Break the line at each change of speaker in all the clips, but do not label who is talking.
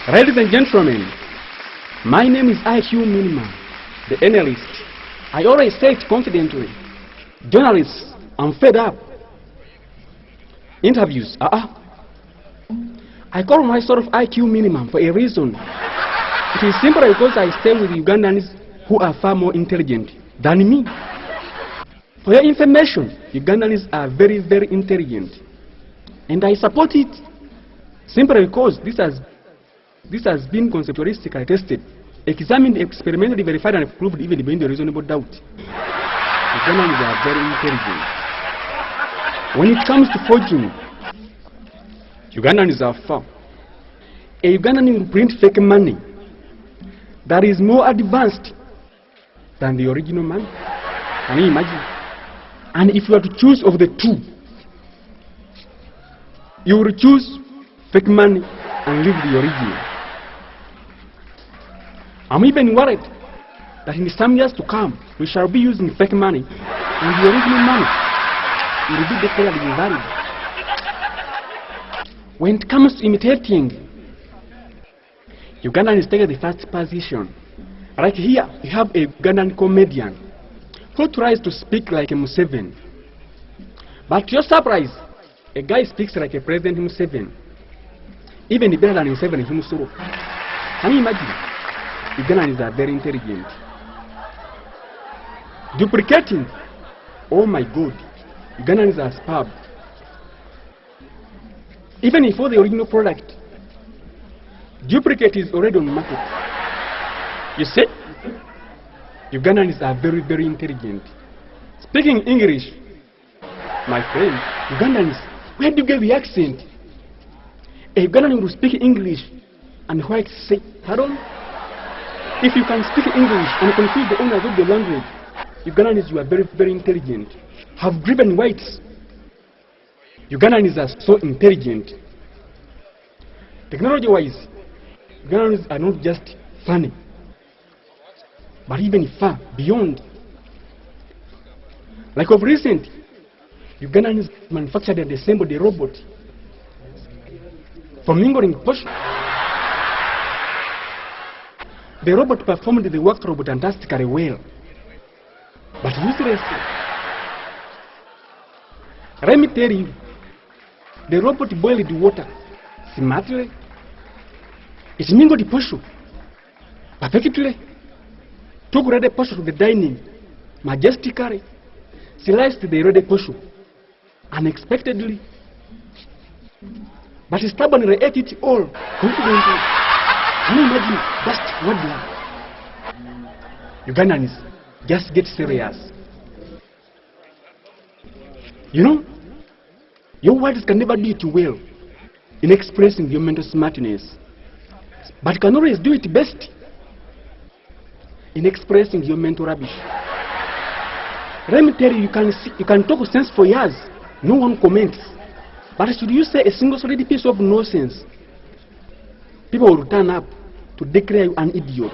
Ladies and gentlemen, my name is IQ Minimum, the analyst. I always say it confidently. Journalists, I'm fed up. Interviews, I call myself IQ Minimum for a reason. It is simply because I stay with Ugandans who are far more intelligent than me. For your information, Ugandans are very, very intelligent. And I support it simply because this has been conceptualistically tested, examined, experimentally verified, and proved even beyond a reasonable doubt. Ugandans are very intelligent. When it comes to fortune, Ugandans are far. A Ugandan will print fake money that is more advanced than the original money. Can you imagine? And if you are to choose of the two, you will choose fake money and leave the original. I'm even worried that in some years to come, we shall be using fake money and the original money will be declared invalid. When it comes to imitating, Uganda is taking the first position. Like here, you have a Ugandan comedian who tries to speak like a Museveni. But to your surprise, a guy speaks like a President Museveni. Even better than Museveni himself. Can you imagine? Ugandans are very intelligent. Duplicating, oh my God, Ugandans are superb. Even before the original product, duplicate is already on the market. You see, Ugandans are very, very intelligent. Speaking English, my friend, Ugandans, where do you get the accent? A Ugandan will speak English and whites say, pardon? If you can speak English and confuse the owners of the language, Ugandans, you are very, very intelligent. Have driven whites. Ugandans are so intelligent. Technology-wise, Ugandans are not just funny, but even far beyond. Like of recent, Ugandans manufactured and assembled a robot for mingling potion. The robot performed the work fantastically well, but uselessly. Let me tell you, the robot boiled water smartly. It mingled the potion perfectly. Took ready potion to the dining majestically. Sliced the ready potion unexpectedly. But stubbornly ate it all confidently. Can you imagine just what they are? Ugandans, just get serious. You know, your words can never do it well in expressing your mental smartness, but can always do it best in expressing your mental rubbish. Let me tell you, you can talk sense for years, no one comments. But should you say a single solid piece of nonsense, people will turn up to declare you an idiot.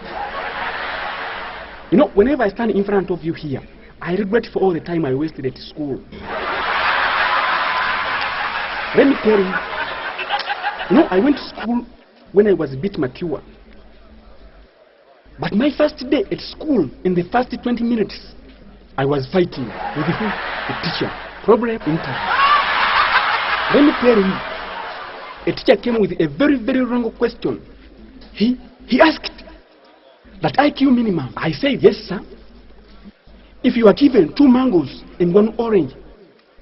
You know, whenever I stand in front of you here, I regret for all the time I wasted at school. Let me tell you, I went to school when I was a bit mature. But my first day at school, in the first 20 minutes, I was fighting with the teacher. Problem interview. Let me tell you, a teacher came with a very, very wrong question. He asked that IQ minimum. I said, yes, sir. If you are given 2 mangoes and 1 orange,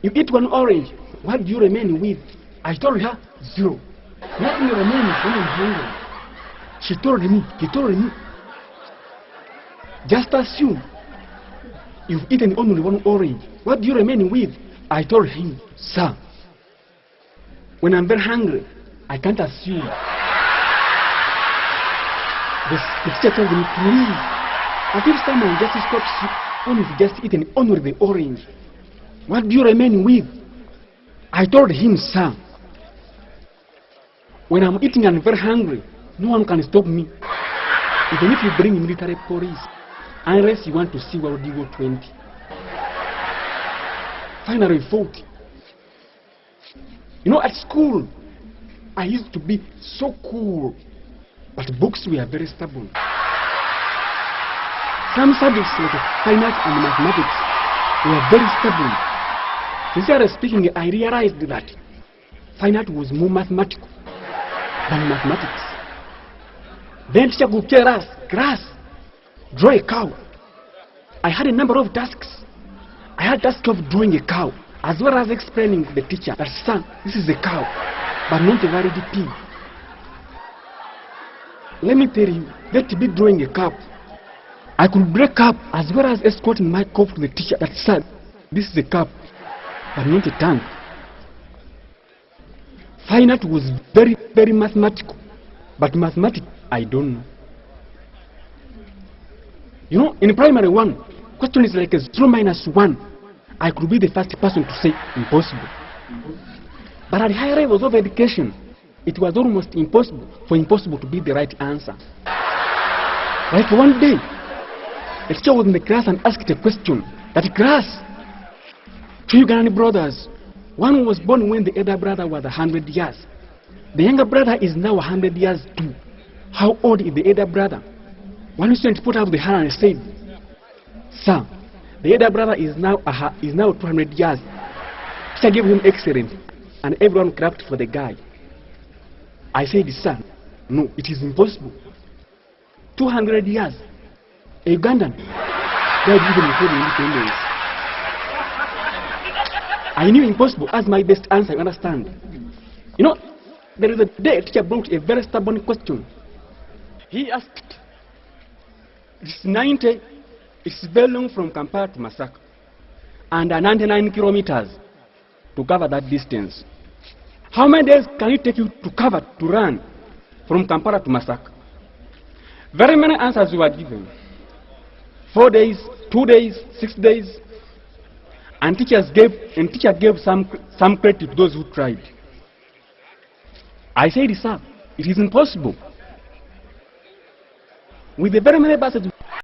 you eat 1 orange, what do you remain with? I told her, 0. Nothing remains when I'm hungry. He told me, just assume you've eaten only 1 orange. What do you remain with? I told him, sir, when I'm very hungry, I can't assume. The teacher told me, please, I think someone just stops you when you've just eaten only the orange. What do you remain with? I told him, sir, when I'm eating and very hungry, no one can stop me. Even if you bring military police, unless you want to see World War 20. Finally, we fought. You know, at school, I used to be so cool. But when I got to university, I became very, very serious. Let me tell you, but books were very stubborn. Some subjects like fine art and mathematics were very stubborn. Sincerely speaking, I realized that fine art was more mathematical than mathematics. Then teacher would tell us, class, draw a cow. I had a number of tasks. I had task of drawing a cow, as well as explaining to the teacher that, son, this is a cow, but not a valid pig. Let me tell you, let be drawing a cup. I could break up as well as escorting my cup to the teacher that, son, this is a cup, but not a tank. Fine art was very, very mathematical, but mathematics, I don't know. You know, in primary 1, question is like a 0 minus 1. I could be the first person to say impossible. But at higher levels of education, it was almost impossible for impossible to be the right answer. Like one day, a teacher was in the class and asked a question. That class, 2 Ugandan brothers, one was born when the elder brother was 100 years. The younger brother is now 100 years too. How old is the elder brother? One student put up the hand and said, sir, the elder brother is now 200 years. Teacher gave him excellent, and everyone clapped for the guy. I said, sir, no, it is impossible. 200 years. A Ugandan died even before the independence. I knew impossible as my best answer, you understand? You know, there is a day a teacher brought a very stubborn question. He asked, it's 90, it's very long from Kampala to Masaka, and 99 kilometers to cover that distance. How many days can it take you to run from Kampala to Masaka? Very many answers were given. 4 days, 2 days, 6 days. And teacher gave some credit to those who tried. I said, sir, it is impossible. With the very many buses